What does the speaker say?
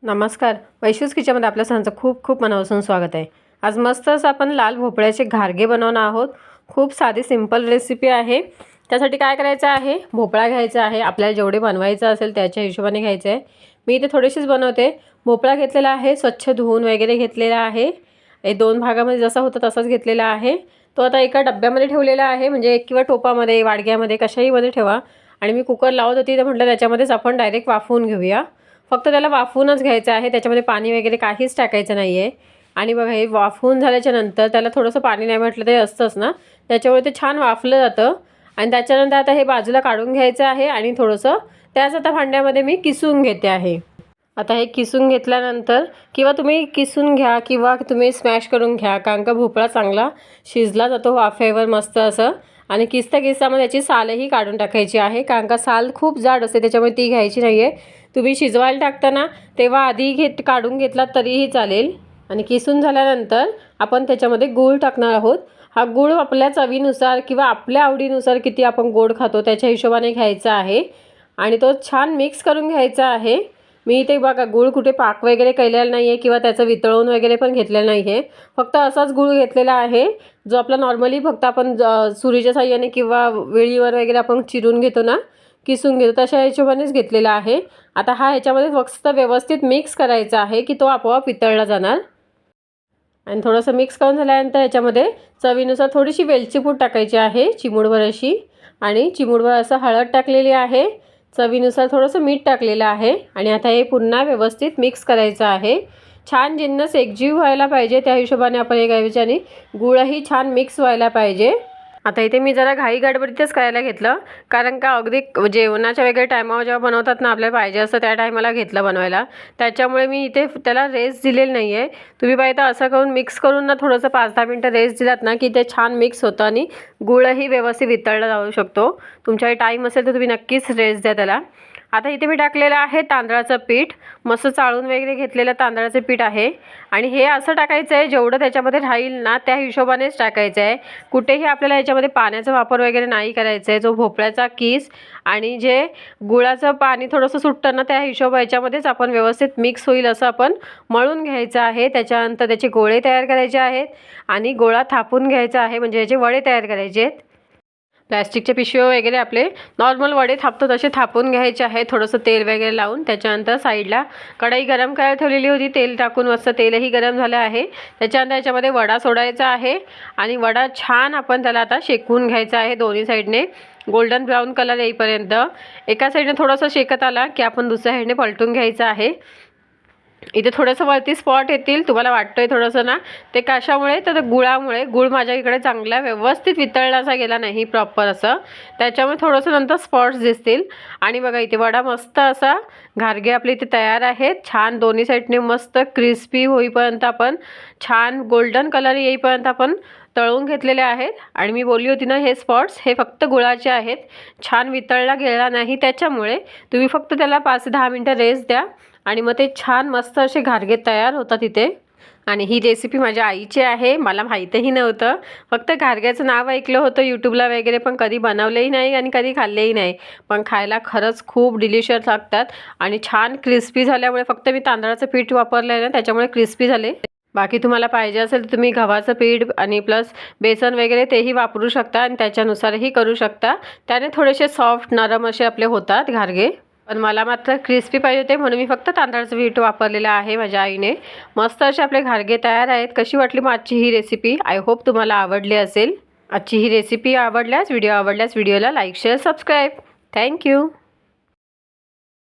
नमस्कार. वैशूज किचनमध्ये आपल्या सर्वांचं खूप खूप मनापासून स्वागत आहे. आज मस्त असं आपण लाल भोपळ्याचे घारगे बनवणार आहोत. खूप साधी सिंपल रेसिपी आहे. त्यासाठी काय करायचं आहे, भोपळा घ्यायचा आहे. आपल्याला जेवढे बनवायचं असेल त्याच्या हिशोबाने घ्यायचं आहे. मी इथे थोडीशीच बनवते. भोपळा घेतलेला आहे, स्वच्छ धुवून वगैरे घेतलेला आहे. हे दोन भागामध्ये जसा होता तसाच घेतलेला आहे. तो आता एका डब्यामध्ये ठेवलेला आहे, म्हणजे एक किंवा टोपामध्ये, वाडग्यामध्ये, कशाहीमध्ये ठेवा. आणि मी कुकर लावत होती तर म्हटलं त्याच्यामध्येच आपण डायरेक्ट वाफवून घेऊया. फक्त त्याला वाफवूनच घ्यायचं आहे, त्याच्यामध्ये पाणी वगैरे काहीच टाकायचं नाही आहे. आणि बघा हे वाफवून झाल्याच्या नंतर त्याला थोडंसं पाणी नाही म्हटलं ते असतंच ना, त्याच्यामुळे ते छान वाफलं जातं. आणि त्याच्यानंतर आता हे बाजूला काढून घ्यायचं आहे आणि थोडंसं त्याच आता भांड्यामध्ये मी किसून घेते आहे. आता हे किसून घेतल्यानंतर किंवा तुम्ही किसून घ्या किंवा तुम्ही स्मॅश करून घ्या, कारण का भोपळा चांगला शिजला जातो वाफेवर मस्त असं. आणि किसता किसतामध्ये त्याची सालही काढून टाकायची आहे, कारण का साल खूप जाड असते त्याच्यामुळे ती घ्यायची नाही आहे. तुम्ही शिजवायला टाकताना तेव्हा आधी काढून घेतला तरीही चालेल. आणि किसून झाल्यानंतर आपण त्याच्यामध्ये गूळ टाकणार आहोत. हा गूळ आपल्या चवीनुसार किंवा आपल्या आवडीनुसार किती आपण गोड खातो त्याच्या हिशोबाने घ्यायचा आहे. आणि तो छान मिक्स करून घ्यायचा आहे. मी इथे बघा गूळ कुठे पाक वगैरे केलेला नाही आहे किंवा त्याचं वितळवून वगैरे पण घेतलेलं नाही आहे. फक्त असाच गूळ घेतलेला आहे, जो आपला नॉर्मली फक्त आपण सुरीच्या साहाय्याने किंवा वेळीवर वगैरे आपण चिरून घेतो ना, किसून घेतो तशा हिशोबानेच घेतलेला आहे. आता हा ह्याच्यामध्ये फक्त व्यवस्थित मिक्स करायचा आहे की तो आपोआप वितळला जाणार. आणि थोडंसं मिक्स करून झाल्यानंतर ह्याच्यामध्ये चवीनुसार थोडीशी वेलची पूड टाकायची आहे, चिमूटभर अशी. आणि चिमूटभर असं हळद टाकलेली आहे. चवीनुसार थोडंसं मीठ टाकलेलं आहे. आणि आता हे पुन्हा व्यवस्थित मिक्स करायचं आहे. छान जिन्नस एकजीव व्हायला पाहिजे, त्या हिशोबाने आपण हे करायचं. आणि गुळही छान मिक्स व्हायला पाहिजे. आता इथे मी जरा घाई गडबडीतच करायला घेतलं, कारण का अगदी जेवणाच्या वगैरे टायमावर जेव्हा बनवतात ना आपल्याला पाहिजे असं त्या टायमाला घेतलं बनवायला. त्याच्यामुळे मी इथे त्याला रेस्ट दिलेली नाही आहे. तुम्ही पाहिजे तर असं करून मिक्स करून ना थोडंसं 5-10 मिनटं रेस्ट दिलात ना की ते छान मिक्स होतं आणि गुळही व्यवस्थित वितळला जाऊ शकतो. तुमच्याकडे टाईम असेल तर तुम्ही नक्कीच रेस्ट द्या त्याला. आता इथे मी टाकलेलं आहे तांदळाचं पीठ, मस्त चाळून वगैरे घेतलेलं तांदळाचं पीठ आहे. आणि हे असं टाकायचं आहे जेवढं त्याच्यामध्ये राहील ना त्या हिशोबानेच टाकायचं आहे. कुठेही आपल्याला याच्यामध्ये पाण्याचा वापर वगैरे नाही करायचा आहे. जो भोपळ्याचा किस आणि जे गुळाचं पाणी थोडंसं सुटतं ना त्या याच्यामध्येच आपण व्यवस्थित मिक्स होईल असं आपण मळून घ्यायचं आहे. त्याच्यानंतर त्याचे गोळे तयार करायचे आहेत आणि गोळा थापून घ्यायचा आहे, म्हणजे याचे वडे तयार करायचे आहेत. प्लॅस्टिकचे पिशवे वगैरे आपले नॉर्मल वडे थापतो तसे थापून घ्यायचे आहे, थोडंसं तेल वगैरे लावून. त्याच्यानंतर साईडला कढई गरम करायला ठेवलेली होती, तेल टाकून मस्त तेलही गरम झालं आहे. त्याच्यानंतर याच्यामध्ये वडा सोडायचा आहे आणि वडा छान आपण त्याला आता शेकवून घ्यायचा आहे दोन्ही साईडने गोल्डन ब्राऊन कलर येईपर्यंत. एका साईडने थोडंसं शेकत आला की आपण दुसऱ्या साईडने पलटून घ्यायचं आहे. इथे थोडंसं वरती स्पॉट येतील, तुम्हाला वाटतंय थोडंसं ना, ते कशामुळे तर गुळामुळे. गुळ माझ्या इकडे चांगला व्यवस्थित वितळला गेला नाही प्रॉपर असं, त्याच्यामुळे थोडंसं नंतर स्पॉट्स दिसतील. आणि बघा इथे वडा मस्त असा घारगे आपले इथे तयार आहेत. छान दोन्ही साईडने मस्त क्रिस्पी होईपर्यंत आपण छान गोल्डन कलर येईपर्यंत आपण तळून घेतलेले आहेत. आणि मी बोलली होती ना, हे स्पॉट्स हे फक्त गुळाचे आहेत, छान वितळला गेला नाही. त्याच्यामुळे तुम्ही फक्त त्याला 5-10 मिनटं रेस्ट द्या आणि मग ते छान मस्त असे घारगे तयार होतात इथे. आणि ही रेसिपी माझ्या आईची आहे, मला माहीतही नव्हतं. फक्त घारग्याचं नाव ऐकलं होतं यूट्यूबला वगैरे, पण कधी बनवलेही नाही आणि कधी खाल्लेही नाही. पण खायला खरंच खूप डिलिशियस लागतात आणि छान क्रिस्पी झाल्यामुळे. फक्त मी तांदळाचं पीठ वापरलं आहे ना त्याच्यामुळे क्रिस्पी झाले. बाकी तुम्हाला पाहिजे असेल तर तुम्ही गव्हाचं पीठ आणि प्लस बेसन वगैरे तेही वापरू शकता आणि त्याच्यानुसारही करू शकता. त्याने थोडेसे सॉफ्ट नरम असे आपले होतात घारगे. पण मला मात्र क्रिस्पी पाहिजे होते म्हणून मी फक्त तांदळाचं पीठ वापरलेलं आहे माझ्या आईने. मस्त असे आपले घारगे तयार आहेत. कशी वाटली मग आजची ही रेसिपी? आय होप तुम्हाला आवडली असेल. आजची ही रेसिपी आवडल्यास व्हिडिओला लाईक शेअर सबस्क्राईब. थँक्यू.